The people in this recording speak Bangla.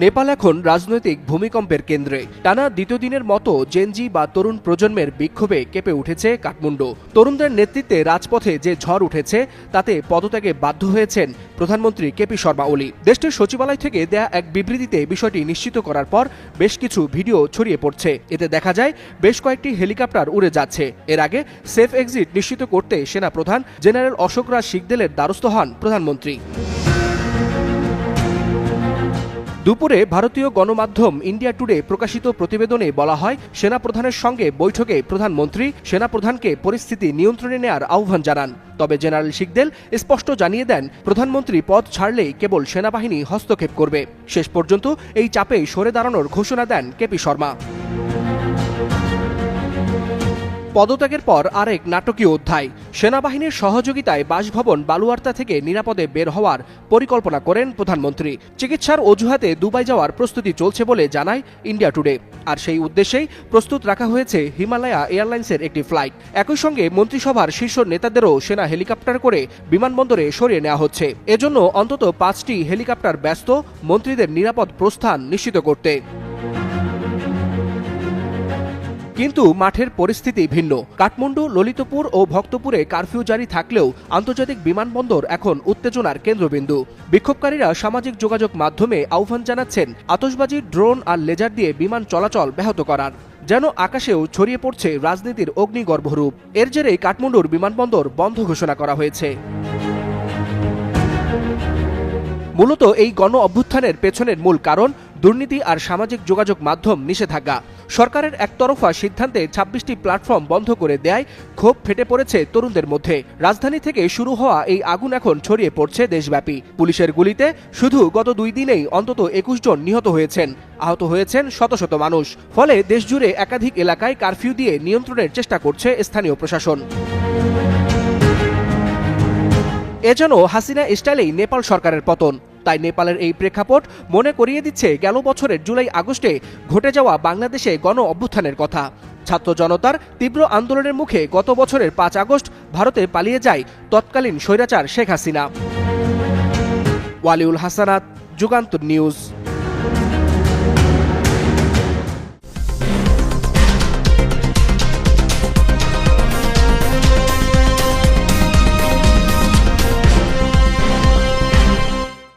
নেপাল এখন রাজনৈতিক ভূমিকম্পের কেন্দ্রে। টানা দ্বিতীয় দিনের মতো জেনজি বা তরুণ প্রজন্মের বিক্ষোভে কেঁপে উঠেছে কাঠমান্ডু। তরুণদের নেতৃত্বে রাজপথে যে ঝড় উঠেছে তাতে পদত্যাগে বাধ্য হয়েছেন প্রধানমন্ত্রী কেপি শর্মা ওলি। দেশটির সচিবালয় থেকে দেয়া এক বিবৃতিতে বিষয়টি নিশ্চিত করার পর বেশ কিছু ভিডিও ছড়িয়ে পড়ছে। এতে দেখা যায় বেশ কয়েকটি হেলিকপ্টার উড়ে যাচ্ছে। এর আগে সেফ এক্সিট নিশ্চিত করতে সেনাপ্রধান জেনারেল অশোক রাজ সিকদেলের দ্বারস্থ হন প্রধানমন্ত্রী। দুপুরে ভারতীয় গণমাধ্যম ইন্ডিয়া টুডে প্রকাশিত প্রতিবেদনে বলা হয়, সেনাপ্রধানের সঙ্গে বৈঠকে প্রধানমন্ত্রী সেনাপ্রধানকে পরিস্থিতি নিয়ন্ত্রণে নেয়ার আহ্বান জানান। তবে জেনারেল সিকদেল স্পষ্ট জানিয়ে দেন, প্রধানমন্ত্রী পদ ছাড়লেই কেবল সেনাবাহিনী হস্তক্ষেপ করবে। শেষ পর্যন্ত এই চাপে সরে দাঁড়ানোর ঘোষণা দেন কেপি শর্মা। পদত্যাগের পর আরেক নাটকীয় অধ্যায়। সেনাবাহিনীর সহযোগিতায় বাসভবন বালুয়ার্তা থেকে নিরাপদে বের হওয়ার পরিকল্পনা করেন প্রধানমন্ত্রী। চিকিৎসার অজুহাতে দুবাই যাওয়ার প্রস্তুতি চলছে বলে জানায় ইন্ডিয়া টুডে। আর সেই উদ্দেশ্যেই প্রস্তুত রাখা হয়েছে হিমালয়া এয়ারলাইন্সের একটি ফ্লাইট। একই সঙ্গে মন্ত্রিসভার শীর্ষ নেতাদেরও সেনা হেলিকপ্টার করে বিমানবন্দরে সরিয়ে নেওয়া হচ্ছে। এজন্য অন্তত 5টি হেলিকপ্টার ব্যস্ত মন্ত্রীদের নিরাপদ প্রস্থান নিশ্চিত করতে। কিন্তু মাঠের পরিস্থিতি ভিন্ন। কাঠমান্ডু, ললিতপুর ও ভক্তপুরে কারফিউ জারি থাকলেও আন্তর্জাতিক বিমানবন্দর এখন উত্তেজনার কেন্দ্রবিন্দু। বিক্ষোভকারীরা সামাজিক যোগাযোগ মাধ্যমে আহ্বান জানাচ্ছেন আতশবাজি, ড্রোন আর লেজার দিয়ে বিমান চলাচল ব্যাহত করার। যেন আকাশেও ছড়িয়ে পড়ছে রাজনীতির অগ্নিগর্ভরূপ। এর জেরেই কাঠমান্ডুর বিমানবন্দর বন্ধ ঘোষণা করা হয়েছে। মূলত এই গণ অভ্যুত্থানের পেছনের মূল কারণ দুর্নীতি আর সামাজিক যোগাযোগ মাধ্যম নিষেধাজ্ঞা। সরকারের একতরফা সিদ্ধান্তে 26টি প্ল্যাটফর্ম বন্ধ করে দেয় ক্ষোভ ফেটে পড়েছে তরুণদের মধ্যে। রাজধানী থেকে শুরু হওয়া এই আগুন এখন ছড়িয়ে পড়ছে দেশব্যাপী। পুলিশের গুলিতে শুধু গত 2 দিনেই অন্তত 21 জন নিহত হয়েছেন, আহত হয়েছেন শত শত মানুষ। ফলে দেশজুড়ে একাধিক এলাকায় কারফিউ দিয়ে নিয়ন্ত্রণের চেষ্টা করছে স্থানীয় প্রশাসন। এ যেন হাসিনা স্টাইলেই নেপাল সরকারের পতন। তাই নেপালের এই প্রেক্ষাপট মনে করিয়ে দিচ্ছে গেল বছরের জুলাই-আগস্টে ঘটে যাওয়া বাংলাদেশে গণ অভ্যুত্থানের কথা। ছাত্র জনতার তীব্র আন্দোলনের মুখে গত বছরের 5 আগস্ট ভারতে পালিয়ে যায় তৎকালীন স্বৈরাচার শেখ হাসিনা। ওয়ালিউল হাসানাত, যুগান্তর নিউজ।